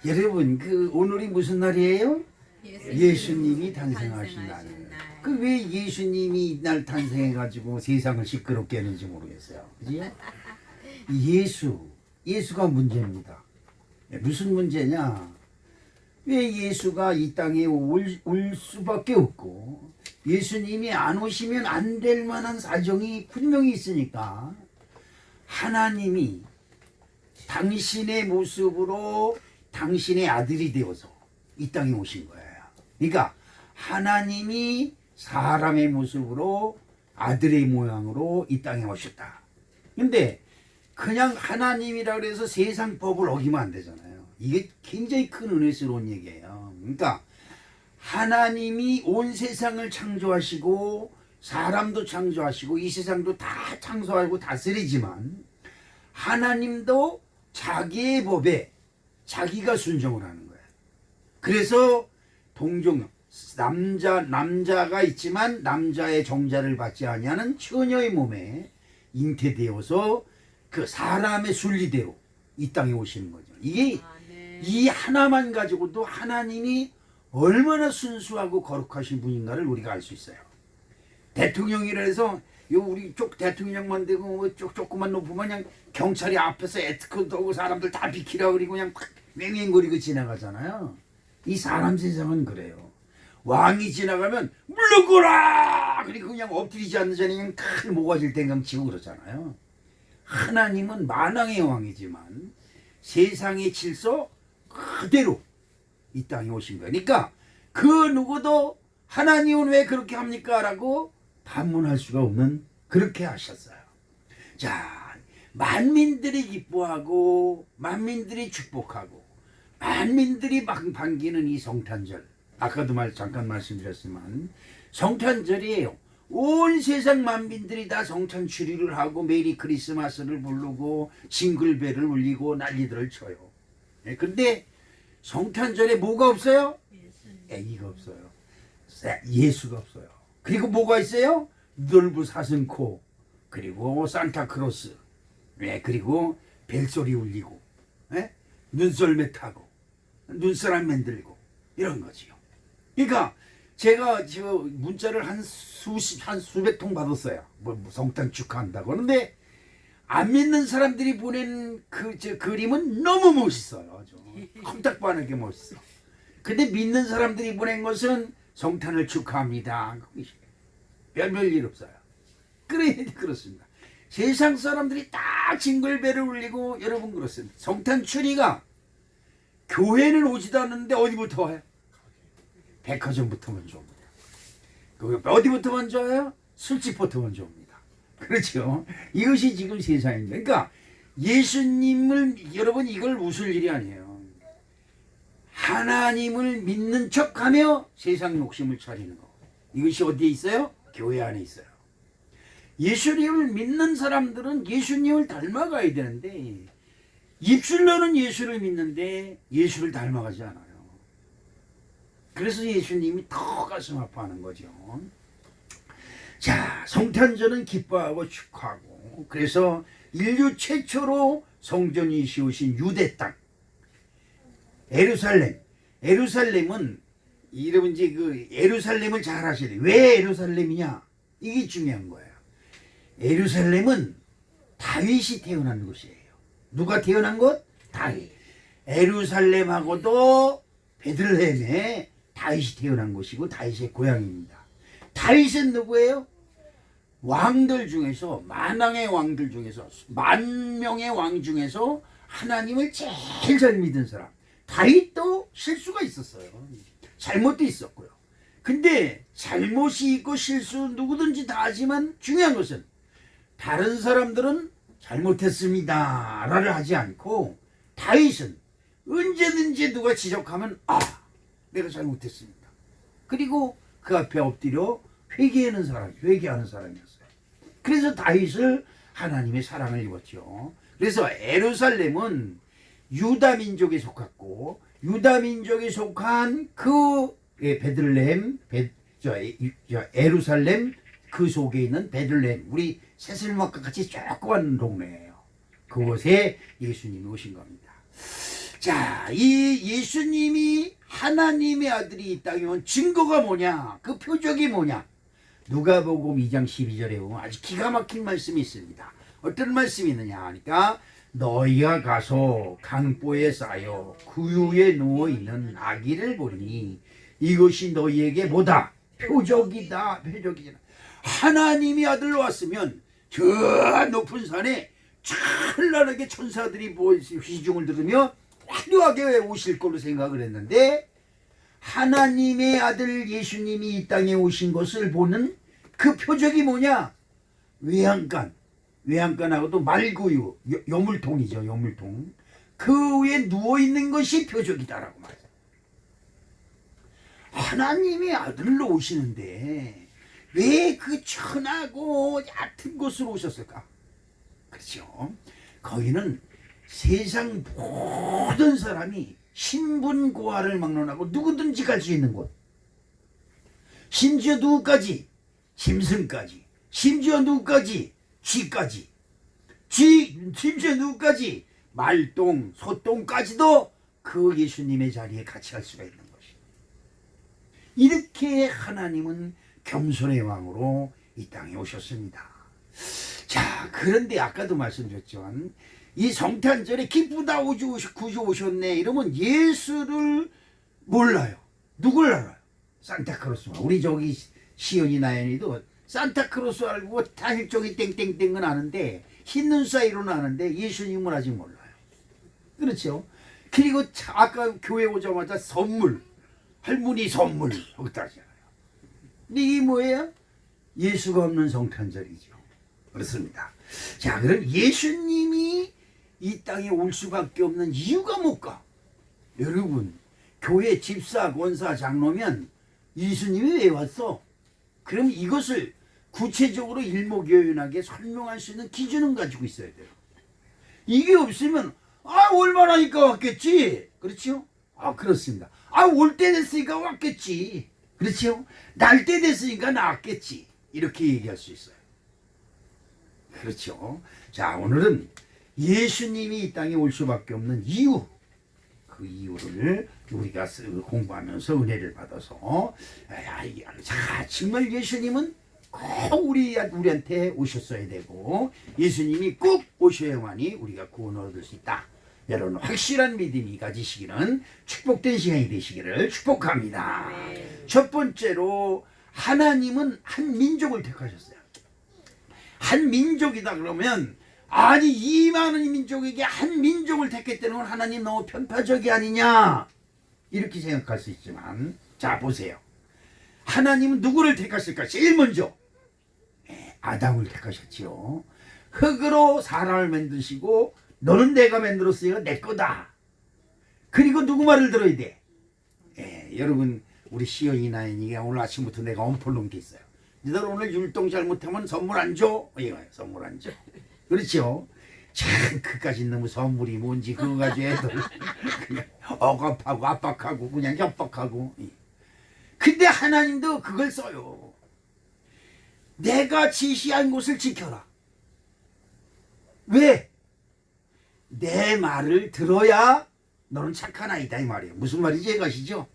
여러분, 오늘이 무슨 날이에요? 예수님이 탄생하신 날. 왜 예수님이 이날 탄생해가지고 세상을 시끄럽게 했는지 모르겠어요. 그죠? 예수가 문제입니다. 무슨 문제냐? 왜 예수가 이 땅에 올 수밖에 없고, 예수님이 안 오시면 안 될 만한 사정이 분명히 있으니까, 하나님이 당신의 모습으로 당신의 아들이 되어서 이 땅에 오신 거예요. 그러니까 하나님이 사람의 모습으로 아들의 모양으로 이 땅에 오셨다. 근데 그냥 하나님이라 그래서 세상 법을 어기면 안 되잖아요. 이게 굉장히 큰 은혜스러운 얘기예요. 그러니까 하나님이 온 세상을 창조하시고 사람도 창조하시고 이 세상도 다 창조하고 다스리지만, 하나님도 자기의 법에 자기가 순종을 하는 거예요. 그래서 동종, 남자가 있지만 남자의 정자를 받지 아니하는 처녀의 몸에 잉태되어서 그 사람의 순리대로 이 땅에 오시는 거죠. 이게 이 하나만 가지고도 하나님이 얼마나 순수하고 거룩하신 분인가를 우리가 알 수 있어요. 대통령이라 해서 우리 쪽 대통령만 되고 조금만 높으면 그냥 경찰이 앞에서 에스코트 하고 사람들 다 비키라 그리고 그냥 맹맹거리고 지나가잖아요. 이 사람 세상은 그래요. 왕이 지나가면 물러거라! 그리고 그냥 엎드리지 않는 자는 그냥 큰 모가지를 댕강 치고 그러잖아요. 하나님은 만왕의 왕이지만 세상의 질서 그대로 이 땅에 오신 거예요. 그러니까 그 누구도 하나님은 왜 그렇게 합니까? 라고 반문할 수가 없는, 그렇게 하셨어요. 자, 만민들이 기뻐하고 만민들이 축복하고 만민들이 반기는 이 성탄절, 아까도 잠깐 말씀드렸지만 성탄절이에요. 온 세상 만민들이 다 성탄 추리를 하고 메리 크리스마스를 부르고 징글벨을 울리고 난리들을 쳐요. 근데 성탄절에 뭐가 없어요? 애기가 없어요. 예수가 없어요. 그리고 뭐가 있어요? 놀부 사슴코, 그리고 산타크로스, 그리고 벨소리 울리고, 눈썰매 타고 눈사람 만들고 이런 거지요. 그러니까 제가 문자를 한 수백 통 받았어요. 성탄 축하한다고. 그런데 안 믿는 사람들이 보낸 그림은 너무 멋있어요. 컴딱반하게 멋있어. 근데 믿는 사람들이 보낸 것은 성탄을 축하합니다. 별일 없어요. 그렇습니다. 세상 사람들이 다 징글벨을 울리고, 여러분 그렇습니다. 성탄 추리가 교회는 오지도 않는데 어디부터 와요? 백화점부터 먼저 옵니다. 어디부터 먼저 와요? 술집부터 먼저 옵니다. 그렇죠? 이것이 지금 세상입니다. 그러니까 예수님을, 여러분 이걸 웃을 일이 아니에요. 하나님을 믿는 척하며 세상 욕심을 차리는 거. 이것이 어디에 있어요? 교회 안에 있어요. 예수님을 믿는 사람들은 예수님을 닮아가야 되는데, 입술로는 예수를 믿는데 예수를 닮아가지 않아요. 그래서 예수님이 더 가슴 아파하는 거죠. 자, 성탄절은 기뻐하고 축하하고, 그래서 인류 최초로 성전이 씌우신 유대 땅 에루살렘은, 여러분 이제 에루살렘을 잘 아셔야 돼요. 왜 에루살렘이냐? 이게 중요한 거예요. 에루살렘은 다윗이 태어난 곳이에요. 누가 태어난 곳? 다윗. 에루살렘하고도 베들레헴에 다윗이 태어난 곳이고 다윗의 고향입니다. 다윗은 누구예요? 왕들 중에서, 만왕의 왕들 중에서, 만명의 왕 중에서 하나님을 제일 잘 믿은 사람. 다윗도 실수가 있었어요. 잘못도 있었고요. 근데 잘못이 있고 실수 누구든지 다 하지만 중요한 것은 다른 사람들은 잘못했습니다 라를 하지 않고, 다윗은 언제든지 누가 지적하면 내가 잘못했습니다. 그리고 그 앞에 엎드려 회개하는 사람이었어요. 그래서 다윗을 하나님의 사랑을 입었죠. 그래서 에루살렘은 유다 민족에 속했고, 유다 민족에 속한 베들레헴, 에루살렘 그 속에 있는 베들레헴, 우리 새슬막과 같이 조그만 동네예요. 그곳에 예수님이 오신 겁니다. 자, 이 예수님이 하나님의 아들이 이 땅에 온 증거가 뭐냐? 그 표적이 뭐냐? 누가복음 2장 12절에 보면 아주 기가 막힌 말씀이 있습니다. 어떤 말씀이 있느냐 하니까 너희가 가서 강보에 쌓여 구유에 누워있는 아기를 보리니 이것이 너희에게 뭐다? 표적이다. 표적이잖아. 하나님의 아들 왔으면 저 높은 산에 찬란하게 천사들이 휘중을 들으며 화려하게 오실 걸로 생각을 했는데 하나님의 아들 예수님이 이 땅에 오신 것을 보는 그 표적이 뭐냐? 외양간, 외양간하고도 말구유, 여물통이죠. 여물통. 그 위에 누워있는 것이 표적이다라고 말해요. 하나님의 아들로 오시는데 왜 그 천하고 얕은 곳으로 오셨을까? 그렇죠. 거기는 세상 모든 사람이 신분고하를 막론하고 누구든지 갈 수 있는 곳. 심지어 누구까지? 짐승까지. 심지어 누구까지? 쥐까지. 심지어 누구까지? 말똥, 소똥까지도 그 예수님의 자리에 같이 갈 수가 있는 것이. 이렇게 하나님은 겸손의 왕으로 이 땅에 오셨습니다. 자, 그런데 아까도 말씀드렸지만 이 성탄절에 기쁘다 구주 오셨네 이러면 예수를 몰라요. 누굴 알아요? 산타크로스만. 우리 저기 시연이 나연이도 산타크로스 알고 다일종이 땡땡땡은 아는데 흰눈 사이로는 아는데 예수님은 아직 몰라요. 그렇죠? 그리고 아까 교회 오자마자 선물, 할머니 선물 여기다 하잖아요. 근데 이게 뭐예요? 예수가 없는 성탄절이죠. 그렇습니다. 자, 그럼 예수님이 이 땅에 올 수밖에 없는 이유가 뭘까? 여러분, 교회 집사, 권사, 장로면 예수님이 왜 왔어? 그럼 이것을 구체적으로 일목요연하게 설명할 수 있는 기준은 가지고 있어야 돼요. 이게 없으면 올만하니까 왔겠지. 그렇죠? 그렇습니다. 올 때 됐으니까 왔겠지. 그렇죠? 날 때 됐으니까 나왔겠지. 이렇게 얘기할 수 있어요. 그렇죠? 자, 오늘은 예수님이 이 땅에 올 수밖에 없는 이유, 그 이유를 우리가 공부하면서 은혜를 받아서 정말 예수님은 꼭 우리한테 오셨어야 되고 예수님이 꼭 오셔야만이 우리가 구원을 얻을 수 있다. 여러분 확실한 믿음이 가지시기는 축복된 시간이 되시기를 축복합니다. 첫 번째로 하나님은 한 민족을 택하셨어요. 한 민족이다 그러면 이 많은 민족에게 한 민족을 택했다는 건 하나님 너무 편파적이 아니냐 이렇게 생각할 수 있지만 자 보세요. 하나님은 누구를 택하실까? 제일 먼저 아담을 택하셨지요. 흙으로 사람을 만드시고 너는 내가 만들었으니까 내 거다. 그리고 누구 말을 들어야 돼? 여러분 우리 시연이 나연이가 오늘 아침부터 내가 엄포놓은 게 있어요. 너들 오늘 율동 잘못하면 선물 안 줘? 이거예요. 선물 안 줘. 그렇죠? 참 그까지 너무 선물이 뭔지 그거 가지고 애들 그냥 억압하고 압박하고 그냥 협박하고. 근데 하나님도 그걸 써요. 내가 지시한 곳을 지켜라. 왜? 내 말을 들어야 너는 착한 아이다 이 말이에요. 무슨 말인지 이해가시죠?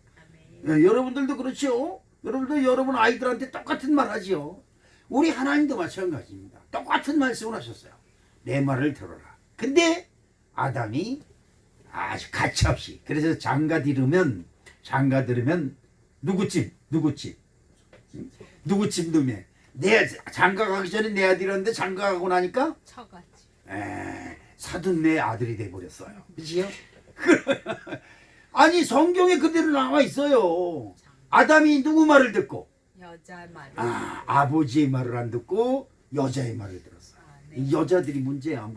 여러분들도 그렇죠? 여러분도 여러분 아이들한테 똑같은 말 하죠. 우리 하나님도 마찬가지입니다. 똑같은 말씀을 하셨어요. 내 말을 들어라. 근데 아담이 아주 가차없이 그래서 장가 들으면 누구 집 놈에 내 장가 가기 전에 내 아들이었는데 장가 가고 나니까 처갓집. 사돈 내 아들이 돼버렸어요. 그치요? 아니 성경에 그대로 나와 있어요. 아담이 누구 말을 듣고? 여자 말. 아버지의 말을 안 듣고 여자의 말을 들었어요. 네. 여자들이 문제야.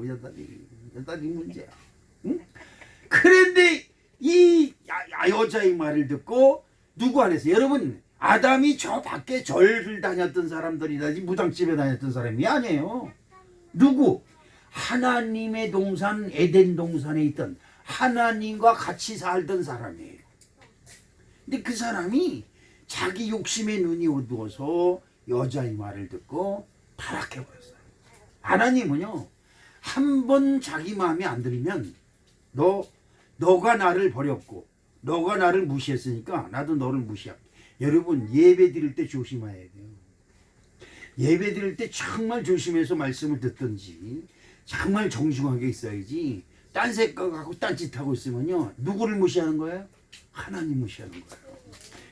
여자들이 문제야. 응? 그런데 이 여자의 말을 듣고 누구 안에서 여러분 아담이 저 밖에 절을 다녔던 사람들이라지 무당집에 다녔던 사람이 아니에요. 누구? 하나님의 동산 에덴 동산에 있던 하나님과 같이 살던 사람이에요. 근데 그 사람이 자기 욕심의 눈이 어두워서 여자의 말을 듣고 타락해버렸어요. 하나님은요 한 번 자기 마음에 안 들으면 너 너가 나를 버렸고 너가 나를 무시했으니까 나도 너를 무시할게. 여러분 예배 드릴 때 조심해야 돼요. 예배 드릴 때 정말 조심해서 말씀을 듣든지 정말 정중하게 있어야지. 딴 생각하고 딴짓하고 있으면요 누구를 무시하는 거예요? 하나님 무시하는 거예요.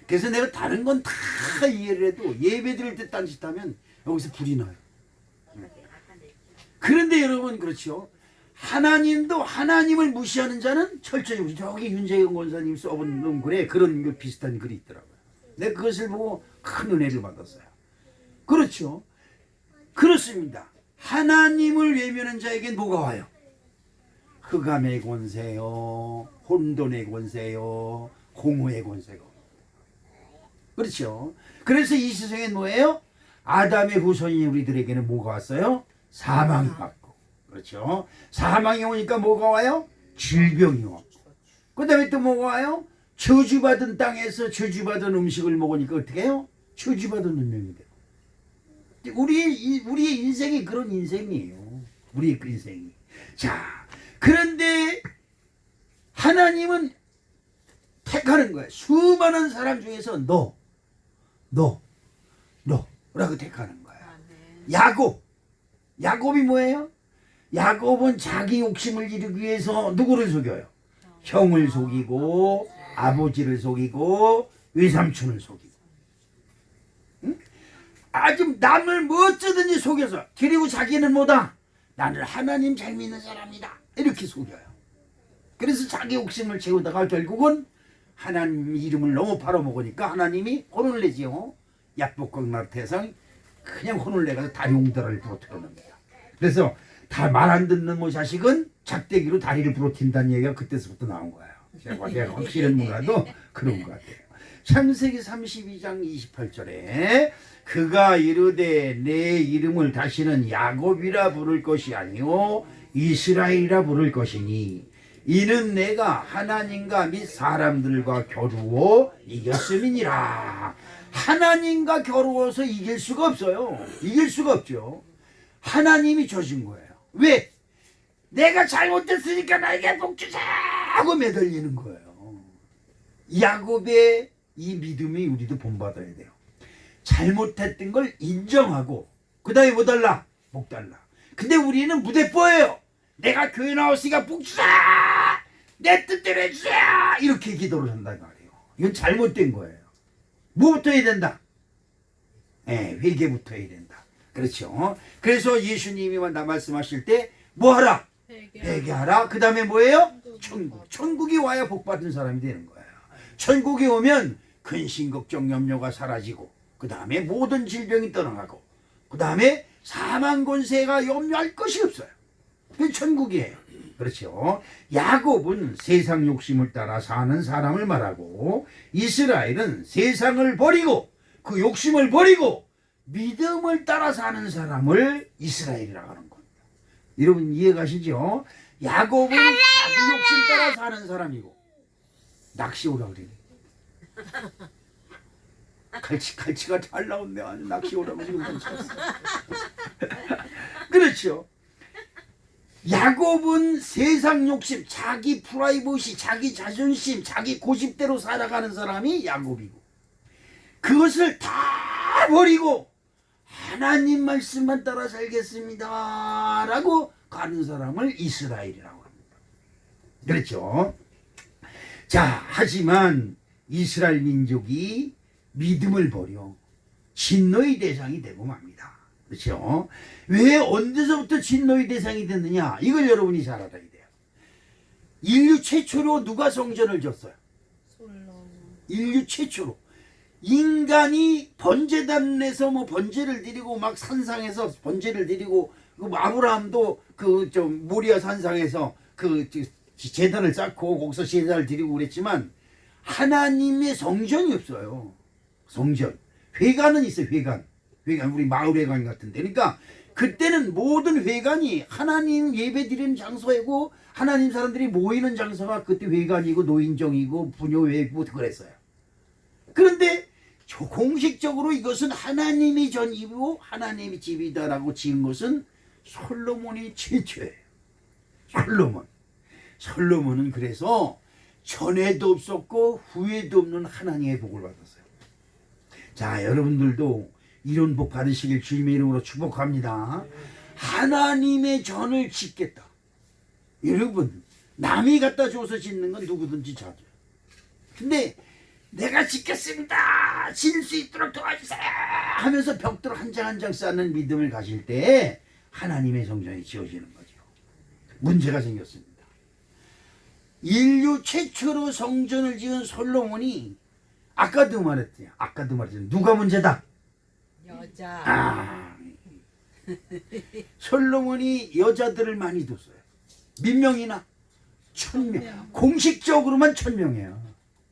그래서 내가 다른 건 다 이해를 해도 예배 드릴 때 딴짓하면 여기서 불이 나요. 그런데 여러분 그렇죠. 하나님도 하나님을 무시하는 자는 철저히 무시. 저기 윤재영 권사님 써본 글에 그런 비슷한 글이 있더라고요. 내가 그것을 보고 큰 은혜를 받았어요. 그렇죠. 그렇습니다. 하나님을 외면한 자에겐 뭐가 와요? 흑암의 권세요, 혼돈의 권세요, 공허의 권세가. 그렇죠. 그래서 이 세상엔 뭐예요? 아담의 후손인 우리들에게는 뭐가 왔어요? 사망이 왔고. 그렇죠. 사망이 오니까 뭐가 와요? 질병이 왔고. 그 다음에 또 뭐가 와요? 저주받은 땅에서 저주받은 음식을 먹으니까 어떻게 해요? 저주받은 운명이 돼요. 우리의 인생이 그런 인생이에요. 우리의 그 인생이. 자, 그런데 하나님은 택하는 거예요. 수많은 사람 중에서 너라고 택하는 거예요. 야곱이 뭐예요? 야곱은 자기 욕심을 이루기 위해서 누구를 속여요? 형을 속이고 아버지를 속이고 외삼촌을 속이고, 응? 아주 남을 뭐 어쩌든지 속여서, 그리고 자기는 뭐다? 나는 하나님 잘 믿는 사람이다 이렇게 속여요. 그래서 자기 욕심을 채우다가 결국은 하나님 이름을 너무 팔아먹으니까 하나님이 혼을 내지요. 약복강락 태상 그냥 혼을 내가서 다리옹달을 부러뜨려놓습니다. 그래서 다 말 안 듣는 뭐 자식은 작대기로 다리를 부러뜨린다는 얘기가 그때서부터 나온 거예요. 제가 확실한 몰라도 그런 것 같아요. 창세기 32장 28절에 그가 이르되 내 이름을 다시는 야곱이라 부를 것이 아니요 이스라엘이라 부를 것이니 이는 내가 하나님과 및 사람들과 겨루어 이겼음이니라. 하나님과 겨루어서 이길 수가 없어요. 이길 수가 없죠. 하나님이 줘준 거예요. 왜? 내가 잘못했으니까 나에게 복 주자 하고 매달리는 거예요. 야곱의 이 믿음이 우리도 본받아야 돼요. 잘못했던 걸 인정하고 그 다음에 뭐 달라? 복 달라. 근데 우리는 무대뽀예요. 내가 교회 나왔으니까 복 주자, 내 뜻대로 해주자, 이렇게 기도를 한단 말이에요. 이건 잘못된 거예요. 뭐부터 해야 된다? 회개부터 해야 된다. 그렇죠. 그래서 예수님이 나 말씀하실 때 뭐 하라? 회개하라. 그 다음에 뭐예요? 천국. 천국이 와야 복 받은 사람이 되는 거예요. 천국이 오면 근심 걱정 염려가 사라지고 그 다음에 모든 질병이 떠나가고 그 다음에 사망 권세가 염려할 것이 없어요. 그게 천국이에요. 그렇죠. 야곱은 세상 욕심을 따라 사는 사람을 말하고 이스라엘은 세상을 버리고 그 욕심을 버리고 믿음을 따라 사는 사람을 이스라엘이라고 하는 겁니다. 여러분 이해가시죠? 야곱은 자기 욕심 따라 사는 사람이고 낚시 오라 그래. 갈치가 잘 나온네. 아주 낚시 오라고 지금 쳤어. 그렇죠. 야곱은 세상 욕심, 자기 프라이버시, 자기 자존심, 자기 고집대로 살아가는 사람이 야곱이고 그것을 다 버리고 하나님 말씀만 따라 살겠습니다 라고 가는 사람을 이스라엘이라고 합니다. 그렇죠. 자, 하지만 이스라엘 민족이 믿음을 버려 진노의 대상이 되고 맙니다. 그렇죠. 왜 언제서부터 진노의 대상이 됐느냐, 이걸 여러분이 잘 알아야 돼요. 인류 최초로 누가 성전을 졌어요? 인류 최초로 인간이 번제단에서 뭐 번제를 드리고 막 산상에서 번제를 드리고 그 아브라함도 그 좀 모리아 산상에서 그 제단을 쌓고 거기서 제단을 드리고 그랬지만 하나님의 성전이 없어요. 성전. 회관은 있어요. 회관 우리 마을 회관 같은데. 그러니까 그때는 모든 회관이 하나님 예배 드리는 장소이고 하나님 사람들이 모이는 장소가 그때 회관이고 노인정이고 부녀회고 그랬어요. 그런데 공식적으로 이것은 하나님의 전이고 하나님의 집이다라고 지은 것은 솔로몬이 최초예요. 솔로몬은 그래서 전에도 없었고 후에도 없는 하나님의 복을 받았어요. 자, 여러분들도 이런 복 받으시길 주님의 이름으로 축복합니다. 하나님의 전을 짓겠다. 여러분, 남이 갖다 줘서 짓는 건 누구든지 자죠. 근데 내가 짓겠습니다, 질 수 있도록 도와주세요 하면서 벽돌 한 장 한 장 쌓는 믿음을 가질 때 하나님의 성전이 지어지는 거죠. 문제가 생겼습니다. 인류 최초로 성전을 지은 솔로몬이 아까도 말했대요. 누가 문제다? 여자. 솔로몬이 여자들을 많이 뒀어요. 몇 명이나? 1000명. 공식적으로만 1000명이에요.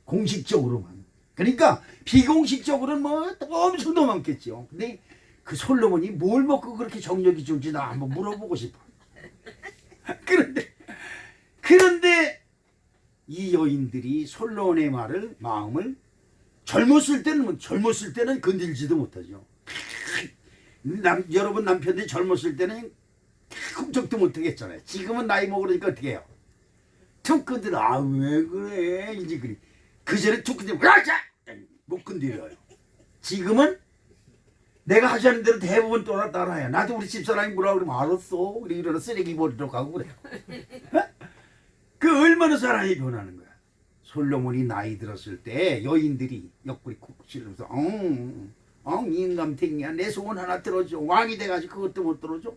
공식적으로만. 그러니까 비공식적으로는 뭐 엄청 더 많겠죠. 근데 그 솔로몬이 뭘 먹고 그렇게 정력이 좋은지 나 한번 물어보고 싶어. 그런데 이 여인들이 솔로몬의 마음을 젊었을 때는 건들지도 못하죠. 여러분 남편들이 젊었을 때는 흠쩍도 못하겠잖아요. 지금은 나이 먹으니까 어떻게 해요? 툭 건드려. 아, 왜 그래? 이제 그래. 그 전에 툭 건드려. 못 건드려요. 지금은 내가 하자는 대로 대부분 따라해요. 나도 우리 집사람이 뭐라 그러면 알았어. 우리 이러다 쓰레기 버리러 가고 그래요. 그 얼마나 사람이 변하는 거야. 솔로몬이 나이 들었을 때 여인들이 옆구리 쿡 찌르면서 이 인감탱이야, 내 소원 하나 들어줘. 왕이 돼가지고 그것도 못 들어줘.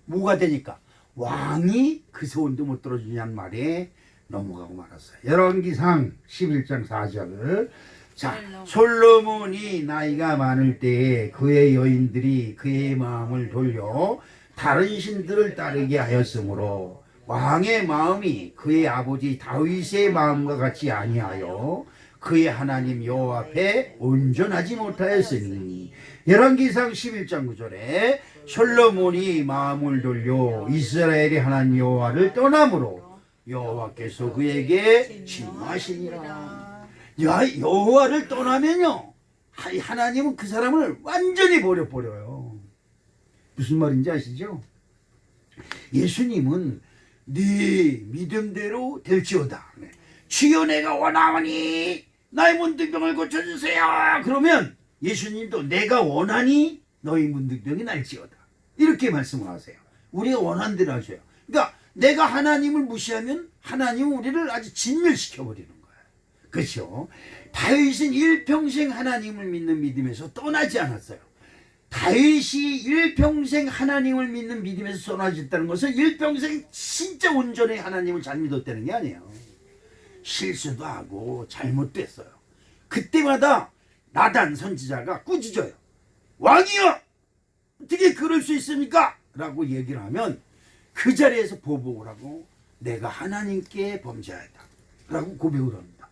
뭐가 되니까? 왕이 그 소원도 못 들어주냐는 말에 넘어가고 말았어요. 열왕기상 11장 4절을 자, 솔로몬이 나이가 많을 때 그의 여인들이 그의 마음을 돌려 다른 신들을 따르게 하였으므로 왕의 마음이 그의 아버지 다윗의 마음과 같이 아니하여 그의 하나님 여호와 앞에 온전하지 못하였으니. 열왕기상 11장 9절에 솔로몬이 마음을 돌려 이스라엘의 하나님 여호와를 떠남으로 여호와께서 그에게 진노하시니라. 여호와를 떠나면요, 하나님은 그 사람을 완전히 버려버려요. 무슨 말인지 아시죠? 예수님은 네 믿음대로 될지어다. 주여 내가 원하오니 나의 문둥병을 고쳐주세요. 그러면 예수님도 내가 원하니 너희 문둥병이 날지어다. 이렇게 말씀을 하세요. 우리가 원하는 대로 하셔요. 그러니까 내가 하나님을 무시하면 하나님은 우리를 아주 진멸시켜버리는 거예요. 그렇죠? 다윗은 일평생 하나님을 믿는 믿음에서 떠나지 않았어요. 다윗이 일평생 하나님을 믿는 믿음에서 떠나졌다는 것은 일평생 진짜 온전히 하나님을 잘 믿었다는 게 아니에요. 실수도 하고 잘못됐어요. 그때마다 나단 선지자가 꾸짖어요. 왕이여, 어떻게 그럴 수 있습니까? 라고 얘기를 하면 그 자리에서 보복을 하고 내가 하나님께 범죄하였다 라고 고백을 합니다.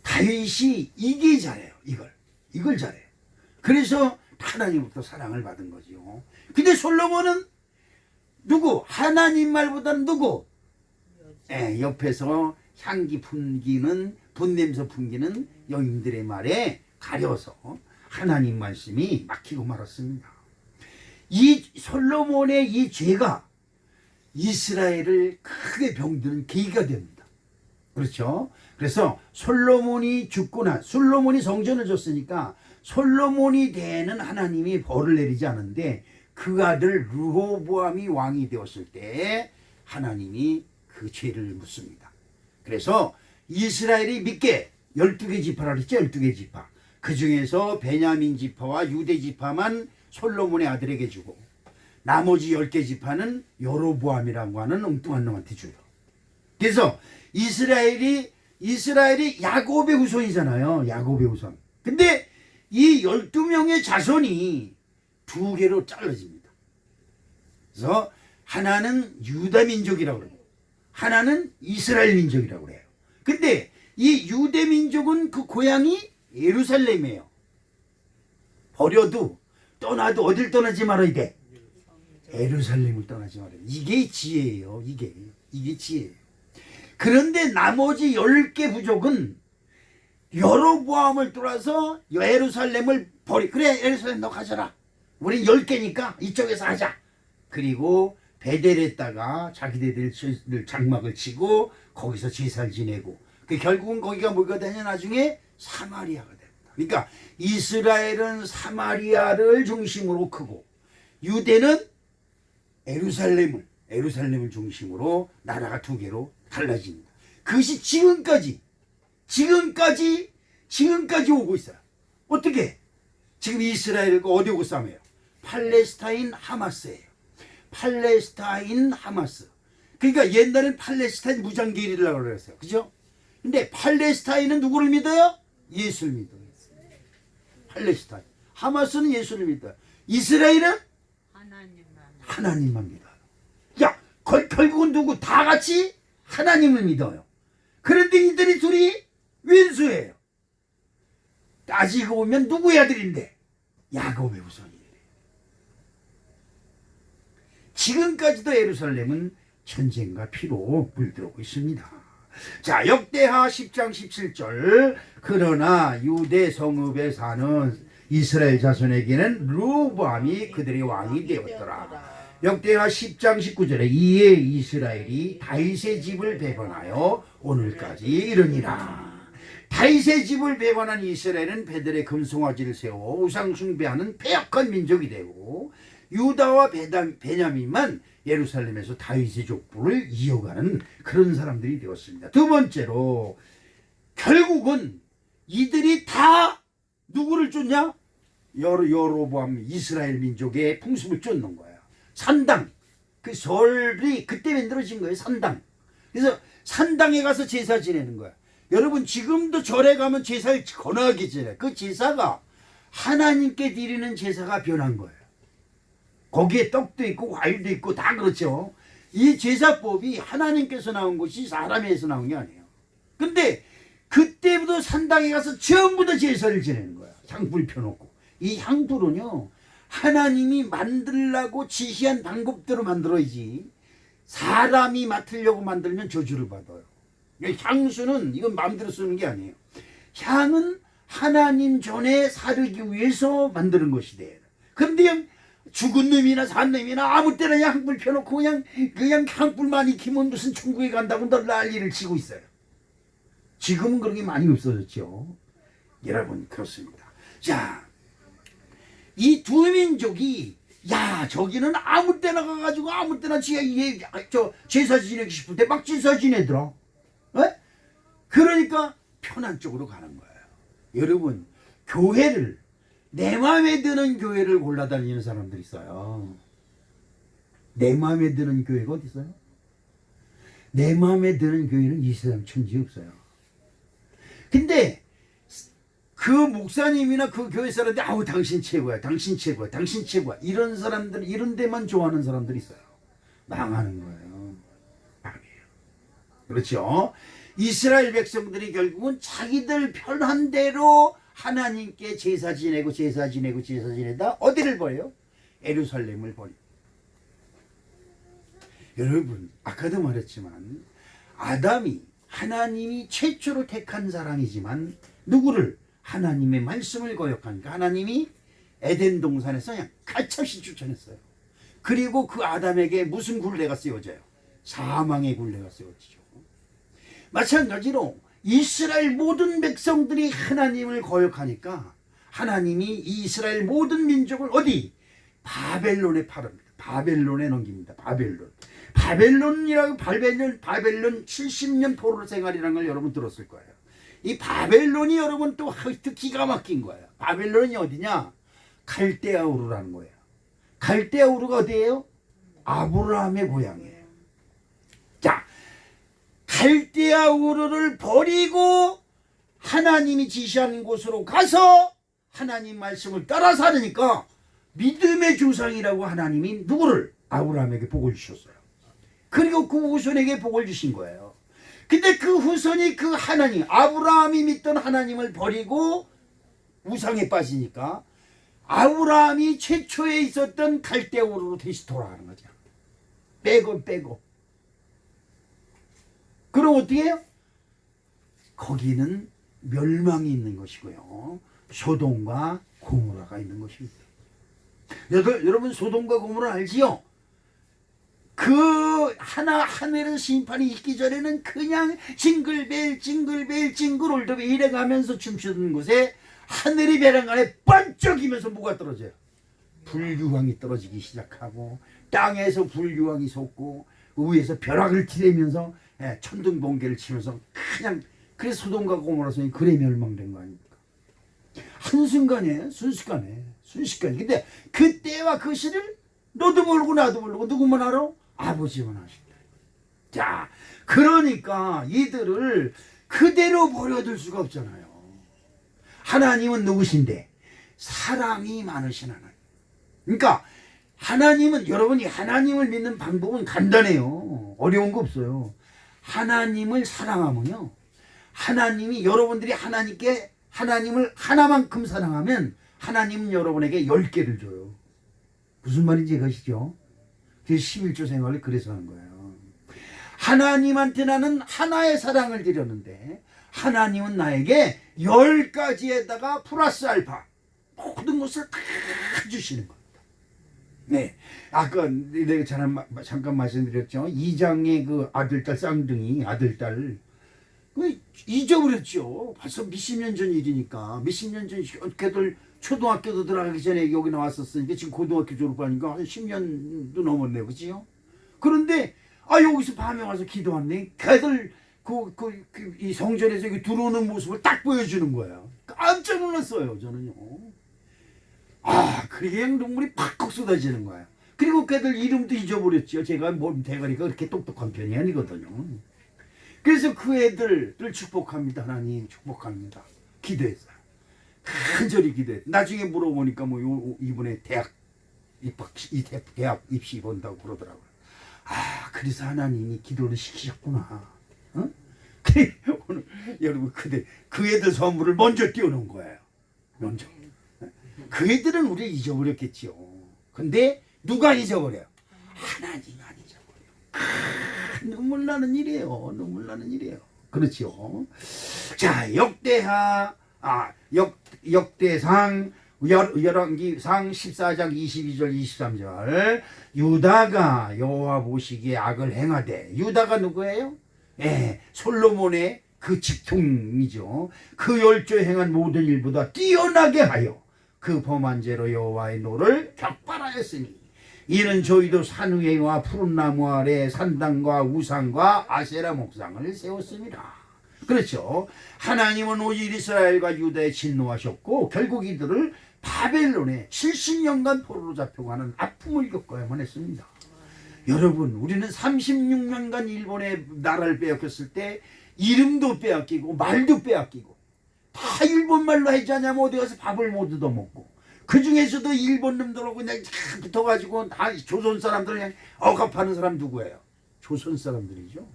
다윗이 이게 잘해요. 이걸 잘해요. 그래서 하나님부터 사랑을 받은 거죠. 근데 솔로몬은 누구? 하나님 말보다는 누구? 옆에서 향기 풍기는, 분냄새 풍기는 여인들의 말에 가려서 하나님 말씀이 막히고 말았습니다. 이 솔로몬의 이 죄가 이스라엘을 크게 병드는 계기가 됩니다. 그렇죠? 그래서 솔로몬이 솔로몬이 성전을 줬으니까 솔로몬이 되는 하나님이 벌을 내리지 않은데 그 아들 르호보암이 왕이 되었을 때 하나님이 그 죄를 묻습니다. 그래서 이스라엘이 믿게 12개 지파라 그랬죠. 12개 지파. 그 중에서 베냐민 지파와 유대 지파만 솔로몬의 아들에게 주고 나머지 10개 지파는 여로보암이라고 하는 엉뚱한 놈한테 줘요. 그래서 이스라엘이 야곱의 후손이잖아요. 야곱의 후손. 근데 이 12명의 자손이 2개로 잘라집니다. 그래서 하나는 유다 민족이라고 그래요. 하나는 이스라엘 민족이라고 그래요. 근데 이 유대 민족은 그 고향이 예루살렘이에요. 버려도 떠나도 어딜 떠나지 말아야 돼? 예루살렘을 떠나지 말아야 돼. 이게 지혜예요. 이게 지혜예요. 그런데 나머지 10개 부족은 여로보암을 떠나서 예루살렘을 그래, 예루살렘 너 가져라. 우린 10개니까 이쪽에서 하자. 그리고 베델에다가 자기네들 장막을 치고 거기서 제사를 지내고 결국은 거기가 뭐가 되냐 나중에 사마리아가 됩니다. 그러니까 이스라엘은 사마리아를 중심으로 크고 유대는 에루살렘을 중심으로 나라가 두 개로 갈라집니다. 그것이 지금까지 오고 있어요. 어떻게? 지금 이스라엘과 어디하고 싸워요? 팔레스타인 하마스예요. 팔레스타인 하마스. 그러니까 옛날엔 팔레스타인 무장게릴라라고 그랬어요. 그죠? 근데 팔레스타인은 누구를 믿어요? 예수를 믿어요. 팔레스타인. 하마스는 예수를 믿어요. 이스라엘은 하나님만 믿어요. 야, 결국은 누구? 다 같이 하나님을 믿어요. 그런데 이들이 둘이 왼수예요. 따지고 보면 누구의 아들인데? 야곱의 후손이에요. 지금까지도 예루살렘은 전쟁과 피로 물들어오고 있습니다. 자, 역대하 10장 17절. 그러나 유대 성읍에 사는 이스라엘 자손에게는 르호보암이 그들의 왕이 되었더라. 역대하 10장 19절에 이에 이스라엘이 다윗의 집을 배반하여 오늘까지 이르니라. 다윗의 집을 배반한 이스라엘은 베들에 금송아지를 세워 우상 숭배하는 패역한 민족이 되고 유다와 베냐민만 예루살렘에서 다윗의 족보를 이어가는 그런 사람들이 되었습니다. 두 번째로 결국은 이들이 다 누구를 쫓냐? 여로보암 이스라엘 민족의 풍습을 쫓는 거야. 산당. 그 절이 그때 만들어진 거예요. 산당. 그래서 산당에 가서 제사 지내는 거야. 여러분 지금도 절에 가면 제사를 거나하게 지내. 그 제사가 하나님께 드리는 제사가 변한 거예요. 거기에 떡도 있고 과일도 있고 다 그렇죠. 이 제사법이 하나님께서 나온 것이 사람에서 나온 게 아니에요. 근데 그때부터 산당에 가서 전부 다 제사를 지내는 거야. 향불 펴놓고. 이 향불은요 하나님이 만들라고 지시한 방법대로 만들어야지 사람이 맡으려고 만들면 저주를 받아요. 향수는 이건 마음대로 쓰는 게 아니에요. 향은 하나님 전에 사르기 위해서 만드는 것이 돼. 그런데 죽은 놈이나 산 놈이나 아무 때나 향불 펴놓고 그냥 향불만 익히면 무슨 천국에 간다고 널 난리를 치고 있어요. 지금은 그런 게 많이 없어졌죠. 여러분 그렇습니다. 자, 이 두 민족이 야 저기는 아무 때나 가가지고 아무 때나 제사 지내기 싶을 때 막 제사 지내더라. 에? 그러니까 편한 쪽으로 가는 거예요. 여러분 교회를 내 마음에 드는 교회를 골라다니는 사람들이 있어요. 내 마음에 드는 교회가 어디 있어요? 내 마음에 드는 교회는 이 세상 천지에 없어요. 근데 그 목사님이나 그 교회 사람들이 아우 당신 최고야 당신 최고야 당신 최고야 이런 사람들 이런 데만 좋아하는 사람들이 있어요. 망하는 거예요. 망해요. 그렇죠? 이스라엘 백성들이 결국은 자기들 편한 대로 하나님께 제사 지내다 어디를 버려요? 예루살렘을 버립니다. 여러분 아까도 말했지만 아담이 하나님이 최초로 택한 사람이지만 누구를? 하나님의 말씀을 거역하니까 하나님이 에덴 동산에서 그냥 가차없이 쫓아냈어요. 그리고 그 아담에게 무슨 굴레가 쓰여져요? 사망의 굴레가 쓰여지죠. 마찬가지로 이스라엘 모든 백성들이 하나님을 거역하니까 하나님이 이스라엘 모든 민족을 어디? 바벨론에 팔습니다. 바벨론에 넘깁니다. 바벨론 70년 포로 생활이라는 걸 여러분 들었을 거예요. 이 바벨론이 여러분 또 기가 막힌 거예요. 바벨론이 어디냐? 갈대아우르라는 거예요. 갈대아우르가 어디예요? 아브라함의 고향이에요. 자, 갈대아우르를 버리고 하나님이 지시하는 곳으로 가서 하나님 말씀을 따라 살으니까 믿음의 조상이라고 하나님이 누구를? 아브라함에게 복을 주셨어요. 그리고 그 후손에게 복을 주신 거예요. 근데 그 후손이 그 하나님 아브라함이 믿던 하나님을 버리고 우상에 빠지니까 아브라함이 최초에 있었던 갈대아우르로 다시 돌아가는 거죠. 빼고 그럼 어떻게 해요? 거기는 멸망이 있는 것이고요. 소돔과 고모라가 있는 것입니다. 여러분 소돔과 고모라 알지요? 그 하늘의 심판이 있기 전에는 그냥 징글벨 징글벨 징글올드벨 이래가면서 춤추는 곳에 하늘이 배란간에 번쩍이면서 뭐가 떨어져요? 불규황이 떨어지기 시작하고 땅에서 불규황이 솟고 위에서 벼락을 티내면서 천둥번개를 치면서 그냥 그래서 소돔과 고모라 성이 그래 멸망된 거 아닙니까? 한순간에 순식간에 근데 그때와 그 시를 너도 모르고 나도 모르고 누구만 알아? 아버지만 아신다. 자, 그러니까 이들을 그대로 버려둘 수가 없잖아요. 하나님은 누구신데? 사랑이 많으신 하나님. 그러니까 하나님은, 여러분이 하나님을 믿는 방법은 간단해요. 어려운 거 없어요. 하나님을 사랑하면요, 하나님이, 여러분들이 하나님을 하나만큼 사랑하면 하나님은 여러분에게 10개를 줘요. 무슨 말인지 아시죠? 그래서 11조 생활을 그래서 하는 거예요. 하나님한테 나는 하나의 사랑을 드렸는데 하나님은 나에게 10가지에다가 플러스 알파 모든 것을 다 주시는 겁니다. 네, 아까 내가 잠깐 말씀드렸죠. 2장의 그 아들딸 쌍둥이 아들딸 잊어버렸죠. 벌써 몇십 년 전 일이니까. 몇십 년 전 걔들 초등학교도 들어가기 전에 여기 나왔었으니까 지금 고등학교 졸업하니까 한 10년도 넘었네요. 그치요? 그런데 여기서 밤에 와서 기도하네. 걔들 이 성전에서 여기 들어오는 모습을 딱 보여주는 거예요. 깜짝 놀랐어요. 저는요. 그냥 눈물이 팍 쏟아지는 거예요. 그리고 걔들 이름도 잊어버렸죠. 제가 몸 대가리가 그렇게 똑똑한 편이 아니거든요. 그래서 그 애들을 축복합니다. 하나님 축복합니다. 기도했어요. 간절히 기도했어요. 나중에 물어보니까 이번에 대학 입시 본다고 그러더라고요. 그래서 하나님이 기도를 시키셨구나. 어? 오늘 여러분 그 애들 선물을 먼저 띄워놓은 거예요. 먼저. 그 애들은 우리가 잊어버렸겠지요. 근데 누가 잊어버려요? 하나님 안 잊어버려요. 눈물 나는 일이에요. 눈물 나는 일이에요. 그렇죠. 자, 역대상 열왕기상 14장 22절 23절. 유다가 여호와 보시기에 악을 행하되. 유다가 누구예요? 솔로몬의 그 직통이죠. 그 열조에 행한 모든 일보다 뛰어나게 하여 그 범한 죄로 여호와의 노를 격발하였으니 이는 저희도 산 위에와 푸른 나무 아래 산당과 우상과 아세라 목상을 세웠습니다. 그렇죠. 하나님은 오직 이스라엘과 유다에 진노하셨고 결국 이들을 바벨론에 70년간 포로로 잡혀가는 아픔을 겪어야만 했습니다. 여러분, 우리는 36년간 일본의 나라를 빼앗겼을 때 이름도 빼앗기고 말도 빼앗기고 다 일본말로 하지 않냐면 어디 가서 밥을 못 얻어먹고, 그 중에서도 일본 놈들하고 그냥 붙어가지고 다 조선 사람들 그냥 억압하는 사람 누구예요? 조선 사람들이죠.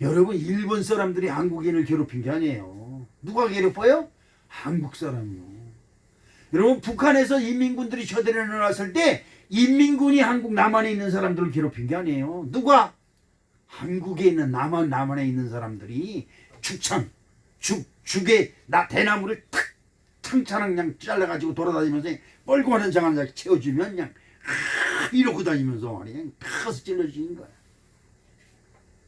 여러분, 일본 사람들이 한국인을 괴롭힌 게 아니에요. 누가 괴롭혀요? 한국 사람이요. 여러분, 북한에서 인민군들이 쳐들어 나왔을 때 인민군이 한국 남한에 있는 사람들을 괴롭힌 게 아니에요. 누가? 한국에 있는 남한에 있는 사람들이 죽에 대나무를 탁 창차랑 그냥 잘라가지고 돌아다니면서 뻘겋은 장을 채워주면 그냥 이러고 다니면서 그냥 탁 찔러주는 거야.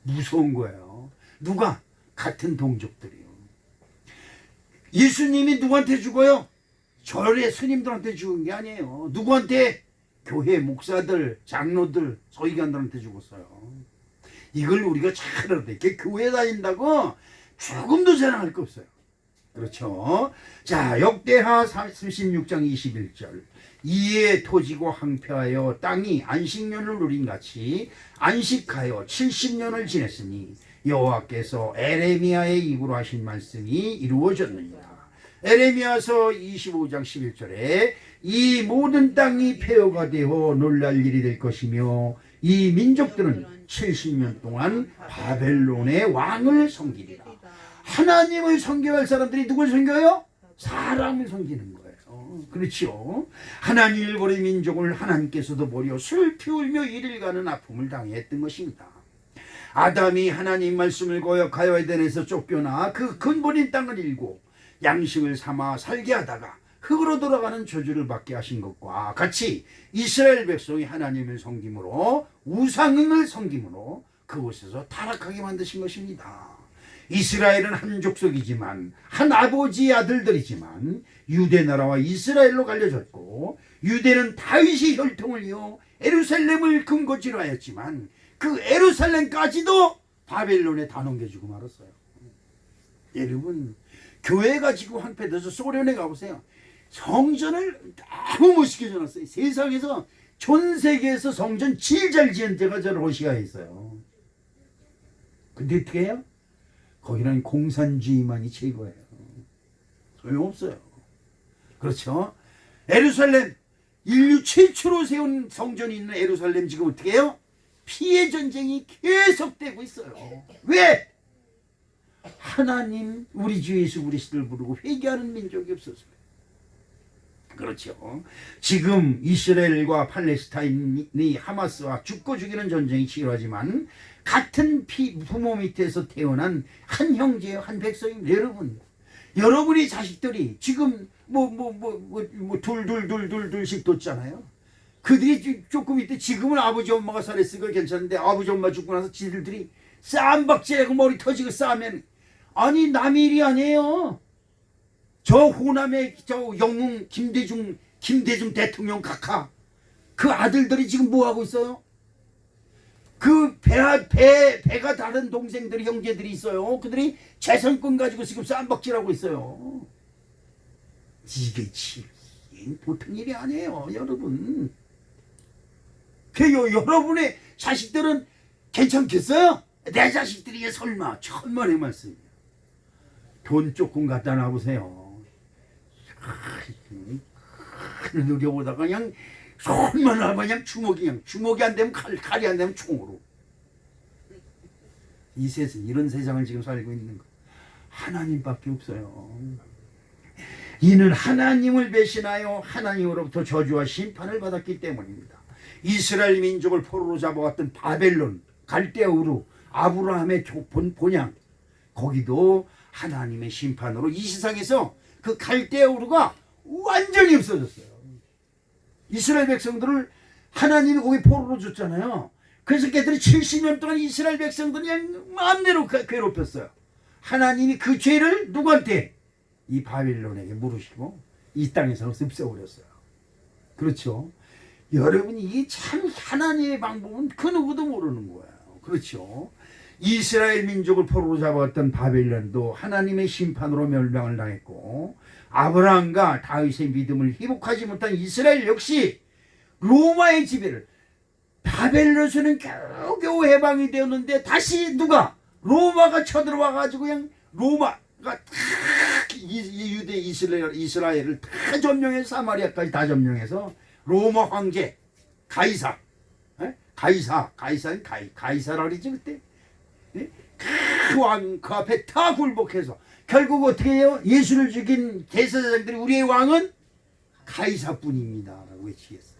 무서운 거예요. 누가? 같은 동족들이요. 예수님이 누구한테 죽어요? 절의 스님들한테 죽은 게 아니에요. 누구한테? 교회 목사들, 장로들, 서기관들한테 죽었어요. 이걸 우리가 잘 알아야 돼. 교회 다닌다고 조금도 자랑할 거 없어요. 그렇죠. 자, 역대하 36장 21절. 이에 토지고 항폐하여 땅이 안식년을 누린 같이 안식하여 70년을 지냈으니 여호와께서 에레미야의 입으로 하신 말씀이 이루어졌느니라. 에레미야서 25장 11절에 이 모든 땅이 폐허가 되어 놀랄 일이 될 것이며 이 민족들은 70년 동안 바벨론의 왕을 섬기리라. 하나님을 섬겨할 사람들이 누굴 섬겨요? 사람을 섬기는 거예요. 그렇죠. 하나님을 버린 민족을 하나님께서도 버려 슬피 울며 이를 가는 아픔을 당했던 것입니다. 아담이 하나님 말씀을 거역하여 에덴에서 쫓겨나 그 근본인 땅을 잃고 양식을 삼아 살게 하다가 흙으로 돌아가는 저주를 받게 하신 것과 같이 이스라엘 백성이 하나님을 섬김으로 우상을 섬김으로 그곳에서 타락하게 만드신 것입니다. 이스라엘은 한 족속이지만 한 아버지의 아들들이지만 유대 나라와 이스라엘로 갈려졌고 유대는 다윗의 혈통을 이어 예루살렘을 근거지로 하였지만 그 예루살렘까지도 바벨론에 다 넘겨주고 말았어요. 여러분 교회가 지금 황폐돼서 소련에 가보세요. 성전을 너무 멋있게 지어놨어요. 세상에서 전 세계에서 성전 제일 잘 지은 데가 저 러시아에 있어요. 근데 어떻게 해요? 거기는 공산주의만이 최고예요. 소용없어요. 그렇죠? 예루살렘 인류 최초로 세운 성전이 있는 예루살렘 지금 어떻게 해요? 피해 전쟁이 계속되고 있어요. 왜? 하나님 우리 주 예수 그리스도를 부르고 회개하는 민족이 없어서요. 그렇죠. 지금 이스라엘과 팔레스타인이 하마스와 죽고 죽이는 전쟁이 치열하지만 같은 부모 밑에서 태어난 한 형제요 한 백성입니다. 여러분의 자식들이 지금 둘씩 뒀잖아요. 그들이 조금 있대 지금은 아버지 엄마가 살았으니까 괜찮은데 아버지 엄마 죽고 나서 지들이 쌈박질하고 머리 터지고 싸면 아니 남의 일이 아니에요. 저 호남의 저 영웅 김대중 대통령 각하 그 아들들이 지금 뭐 하고 있어요? 그 배가 다른 동생들이 형제들이 있어요. 그들이 재산권 가지고 지금 쌈박질하고 있어요. 이게 보통 일이 아니에요, 여러분. 여러분의 자식들은 괜찮겠어요? 내 자식들이 설마 천만의 말씀이에요. 돈 조금 갖다 놔보세요. 누려보다가 그냥 손만 하면 그냥 주먹이 안 되면 칼이 안 되면 총으로. 이 세상 이런 세상을 지금 살고 있는 거 하나님밖에 없어요. 이는 하나님을 배신하여 하나님으로부터 저주와 심판을 받았기 때문입니다. 이스라엘 민족을 포로로 잡아왔던 바벨론, 갈대아 우루, 아브라함의 본향 거기도 하나님의 심판으로 이 세상에서 그 갈대아 우루가 완전히 없어졌어요. 이스라엘 백성들을 하나님이 거기 포로로 줬잖아요. 그래서 걔들이 70년 동안 이스라엘 백성들이 그냥 마음대로 괴롭혔어요. 하나님이 그 죄를 누구한테? 이 바벨론에게 물으시고 이 땅에서 없애버렸어요. 그렇죠? 여러분 이게 참 하나님의 방법은 그 누구도 모르는 거예요. 그렇죠? 이스라엘 민족을 포로로 잡아왔던 바벨론도 하나님의 심판으로 멸망을 당했고 아브라함과 다윗의 믿음을 회복하지 못한 이스라엘 역시 로마의 지배를 바벨론에서는 겨우겨우 해방이 되었는데 다시 누가? 로마가 쳐들어와가지고 그냥 로마가 유대 이스라엘을 다 점령해서 사마리아까지 다 점령해서 로마 황제 가이사라 그러지 그때 그 앞에 다 굴복해서 결국 어떻게 해요? 예수를 죽인 대제사장들이 우리의 왕은 가이사뿐입니다 라고 외치겠어요.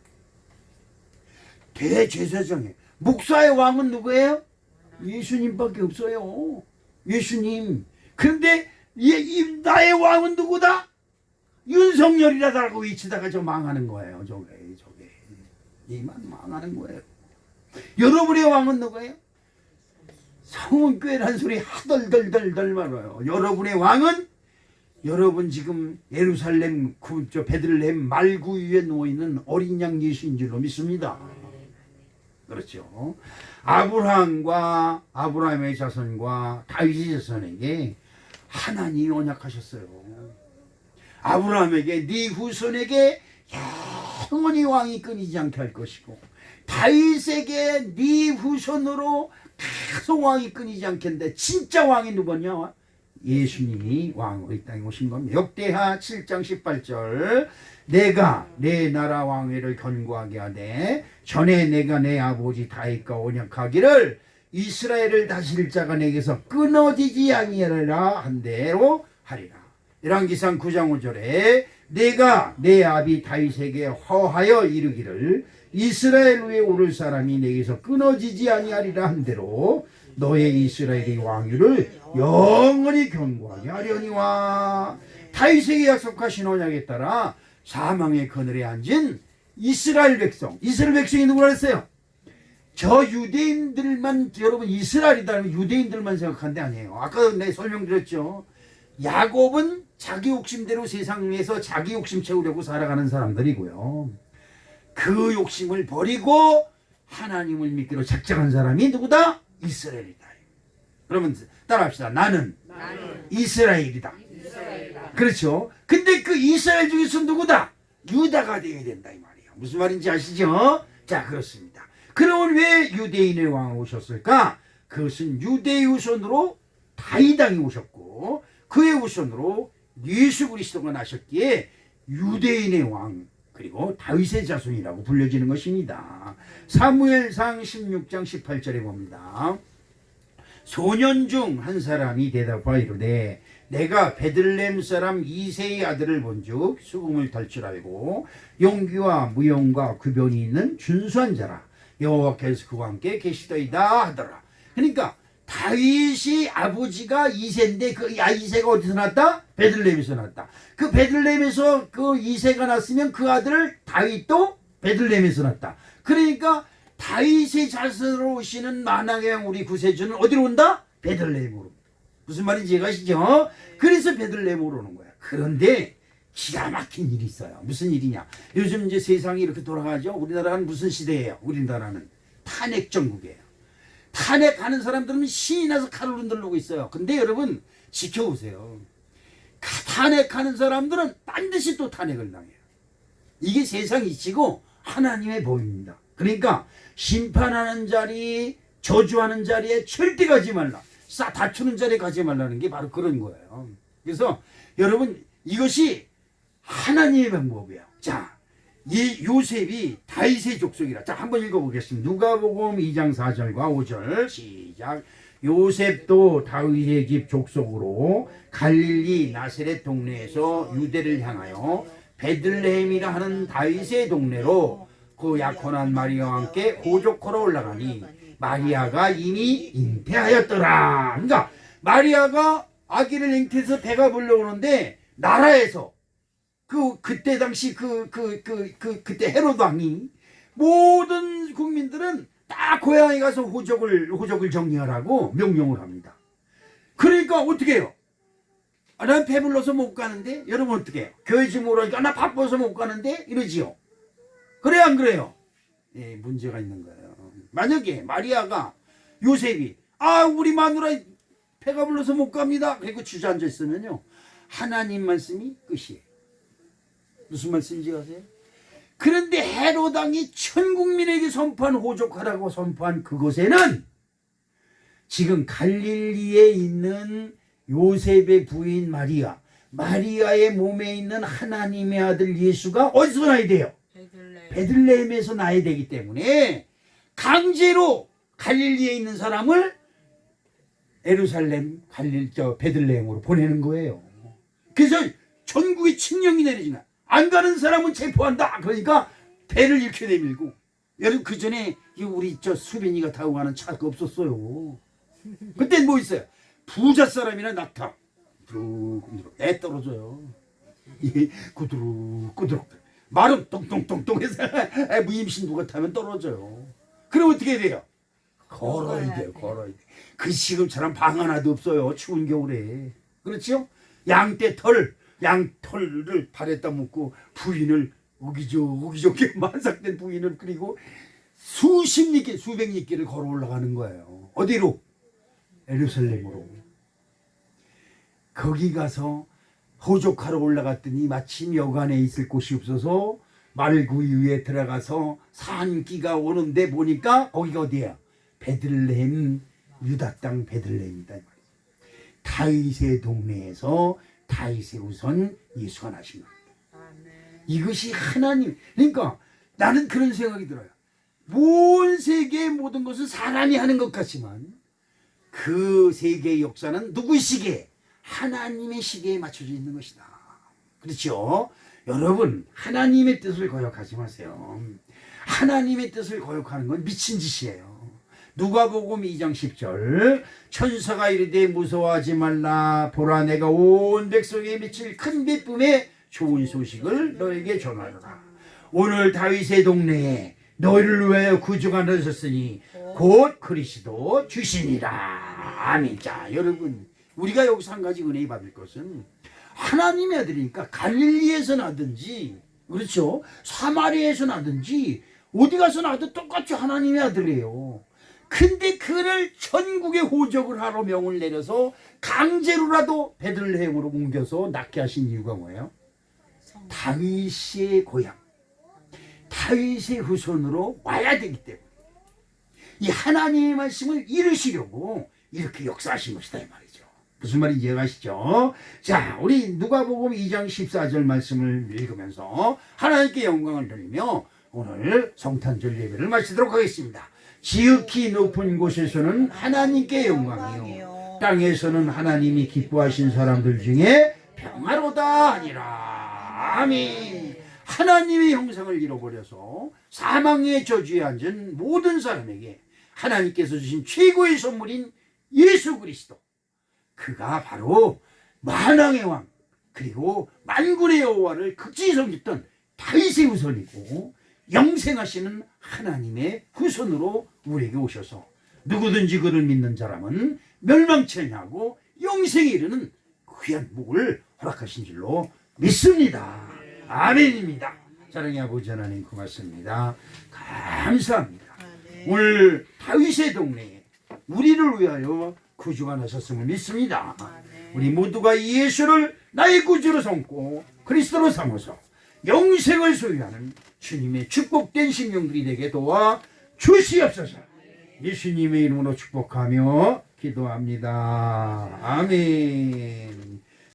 대제사장의 목사의 왕은 누구예요? 예수님밖에 없어요. 예수님. 그런데 나의 왕은 누구다? 윤석열이라고 외치다가 저 망하는 거예요. 저게 이만 망하는 거예요. 여러분의 왕은 누구예요? 성은교회라는 소리 하덜덜덜덜 말아요. 여러분의 왕은 여러분 지금 예루살렘 베들레헴 말구 위에 누워있는 어린 양 예수인 줄로 믿습니다. 그렇죠. 아브라함의 자손과 다윗의 자손에게 하나님이 언약하셨어요. 아브라함에게 네 후손에게 영원히 왕이 끊이지 않게 할 것이고 다윗에게 네 후손으로 계속 왕이 끊이지 않겠는데 진짜 왕이 누구냐? 예수님이 왕으로 이 땅에 오신 겁니다. 역대하 7장 18절 내가 내 나라 왕위를 견고하게 하되 전에 내가 내 아버지 다윗과 언약하기를 이스라엘을 다스릴 자가 내게서 끊어지지 아니하리라 한 대로 하리라. 열왕기상 9장 5절에 내가 내 아비 다윗에게 허하여 이르기를 이스라엘 위에 오를 사람이 내게서 끊어지지 아니하리라 한 대로 너의 이스라엘의 왕위를 영원히 견고하게 하려니와. 다윗에게 약속하신 언약에 따라 사망의 그늘에 앉은 이스라엘 백성. 이스라엘 백성이 누구라 했어요? 저 유대인들만, 여러분 이스라엘이다 하면 유대인들만 생각한 데 아니에요. 아까 내가 설명드렸죠. 야곱은 자기 욕심대로 세상에서 자기 욕심 채우려고 살아가는 사람들이고요. 그 욕심을 버리고 하나님을 믿기로 작정한 사람이 누구다? 이스라엘이다. 그러면 따라합시다. 나는 이스라엘이다. 그렇죠. 근데 그 이스라엘 중에서 누구다? 유다가 되어야 된다 이 말이에요. 무슨 말인지 아시죠? 자, 그렇습니다. 그러면 왜 유대인의 왕 오셨을까? 그것은 유대의 후손으로 다윗 왕이 오셨고 그의 후손으로 예수 그리스도가 나셨기에 유대인의 왕 그리고 다윗의 자손이라고 불려지는 것입니다. 사무엘상 16장 18절에 봅니다. 소년 중 한 사람이 대답하여 이르되 내가 베들레헴 사람 이새의 아들을 본즉 수금을 탈 줄 알고 용기와 무용과 구변이 있는 준수한 자라 여호와께서 그와 함께 계시더이다 하더라. 그러니까 다윗이 아버지가 이새인데 그 이새가 어디서 났다? 베들레헴에서 났다. 그 베들레헴에서 그 이새가 났으면 그 아들 다윗도 베들레헴에서 났다. 그러니까 다윗의 자손으로 오시는 만왕의 왕 우리 구세주는 어디로 온다? 베들레헴으로. 무슨 말인지 이해가시죠? 그래서 베들레헴으로 오는 거야. 그런데 기가 막힌 일이 있어요. 무슨 일이냐? 요즘 이제 세상이 이렇게 돌아가죠. 우리나라는 무슨 시대예요? 우리나라는 탄핵 정국이에요. 탄핵하는 사람들은 신이 나서 칼을 흔들고 있어요. 근데 여러분 지켜보세요. 탄핵하는 사람들은 반드시 또 탄핵을 당해요. 이게 세상 이치고 하나님의 법입니다. 그러니까 심판하는 자리, 저주하는 자리에 절대 가지 말라. 다투는 자리에 가지 말라는 게 바로 그런 거예요. 그래서 여러분 이것이 하나님의 방법이에요. 자, 이 요셉이 다윗의 족속이라. 자, 한번 읽어보겠습니다. 누가복음 2장 4절과 5절 시작. 요셉도 다윗의 집 족속으로 갈릴리 나세렛 동네에서 유대를 향하여 베들레헴이라 하는 다윗의 동네로 그 약혼한 마리아와 함께 호족하러 올라가니 마리아가 이미 잉태하였더라. 그러니까 마리아가 아기를 잉태해서 배가 불러오는데 나라에서 그때 당시 그때 헤롯 왕이 모든 국민들은 다 고향에 가서 호적을 정리하라고 명령을 합니다. 그러니까 어떻게 해요? 난 배불러서 못 가는데 여러분 어떻게 해요? 교회 좀 오라니까 나 바빠서 못 가는데 이러지요. 그래요 안 그래요? 예, 문제가 있는 거예요. 만약에 마리아가 요셉이 우리 마누라 배가 불러서 못 갑니다. 그리고 주저앉아 있으면요. 하나님 말씀이 끝이에요. 무슨 말씀인지 아세요? 그런데 헤롯 왕이 전 국민에게 선포한 호족하라고 선포한 그곳에는 지금 갈릴리에 있는 요셉의 부인 마리아의 몸에 있는 하나님의 아들 예수가 어디서 나야 돼요? 베들레헴에서 나야 되기 때문에 강제로 갈릴리에 있는 사람을 베들레헴으로 보내는 거예요. 그래서 전국에 칙령이 내려지나 안 가는 사람은 체포한다. 그러니까 배를 이렇게 내밀고 여러분 그 전에 우리 수빈이가 타고 가는 차가 없었어요. 그때 뭐 있어요? 부자 사람이나 낙타 꾸드룩 애 떨어져요. 꾸드룩 말은 똥똥똥똥 해서 무임신부가 타면 떨어져요. 그럼 어떻게 돼요? 걸어야 돼요. 그 지금처럼 방 하나도 없어요. 추운 겨울에. 그렇죠? 양털을 발에다 묶고 부인을 우기적게 만삭된 부인을 그리고 수백 리길을 걸어 올라가는 거예요. 어디로? 예루살렘으로. 거기 가서 호족하러 올라갔더니 마침 여관에 있을 곳이 없어서 말구 위에 들어가서 산기가 오는데 보니까 거기가 어디야? 베들레헴, 유다 땅 베들레헴이다. 다윗의 동네에서 다윗의 우선 예수가 나신 겁니다. 이것이 하나님. 그러니까 나는 그런 생각이 들어요. 온 세계의 모든 것은 사람이 하는 것 같지만 그 세계의 역사는 누구의 시기에? 하나님의 시계에 맞춰져 있는 것이다. 그렇죠? 여러분 하나님의 뜻을 거역하지 마세요. 하나님의 뜻을 거역하는 건 미친 짓이에요. 누가복음 2장 10절 천사가 이르되 무서워하지 말라 보라 내가 온 백성에 미칠 큰 기쁨의 좋은 소식을 너에게 전하노라. 오늘 다윗의 동네에 너희를 위하여 구주가 나셨으니 곧 그리스도 주시니라. 아멘. 자, 여러분, 우리가 여기서 한 가지 은혜 받을 것은 하나님의 아들이니까 갈릴리에서 나든지, 그렇죠, 사마리아에서 나든지 어디 가서 나도 똑같이 하나님의 아들이에요. 근데 그를 전국에 호적을 하러 명을 내려서 강제로라도 베들레헴으로 옮겨서 낳게 하신 이유가 뭐예요? 다윗의 고향, 다윗의 후손으로 와야 되기 때문에 이 하나님의 말씀을 이루시려고 이렇게 역사하신 것이다 이 말이죠. 무슨 말인지 이해가시죠? 자, 우리 누가복음 2장 14절 말씀을 읽으면서 하나님께 영광을 돌리며 오늘 성탄절 예배를 마치도록 하겠습니다. 지극히 높은 곳에서는 하나님께 영광이요 땅에서는 하나님이 기뻐하신 사람들 중에 평화로다 하니라. 아멘. 하나님의 형상을 잃어버려서 사망의 저주에 앉은 모든 사람에게 하나님께서 주신 최고의 선물인 예수 그리스도, 그가 바로 만왕의 왕 그리고 만군의 여호와를 극진히 섬겼던 다윗의 후손이고 영생하시는 하나님의 후손으로 우리에게 오셔서 누구든지 그를 믿는 사람은 멸망치 아니하고 영생에 이르는 귀한 복을 허락하신 줄로 믿습니다. 아멘입니다. 사랑의 아버지 하나님 고맙습니다. 감사합니다. 오늘 다윗의 동네에 우리를 위하여 구주가 나셨음을 믿습니다. 우리 모두가 예수를 나의 구주로 삼고 그리스도로 삼아서 영생을 소유하는 주님의 축복된 심령들이 되게 도와 주시옵소서. 예수님의 이름으로 축복하며 기도합니다. 아멘.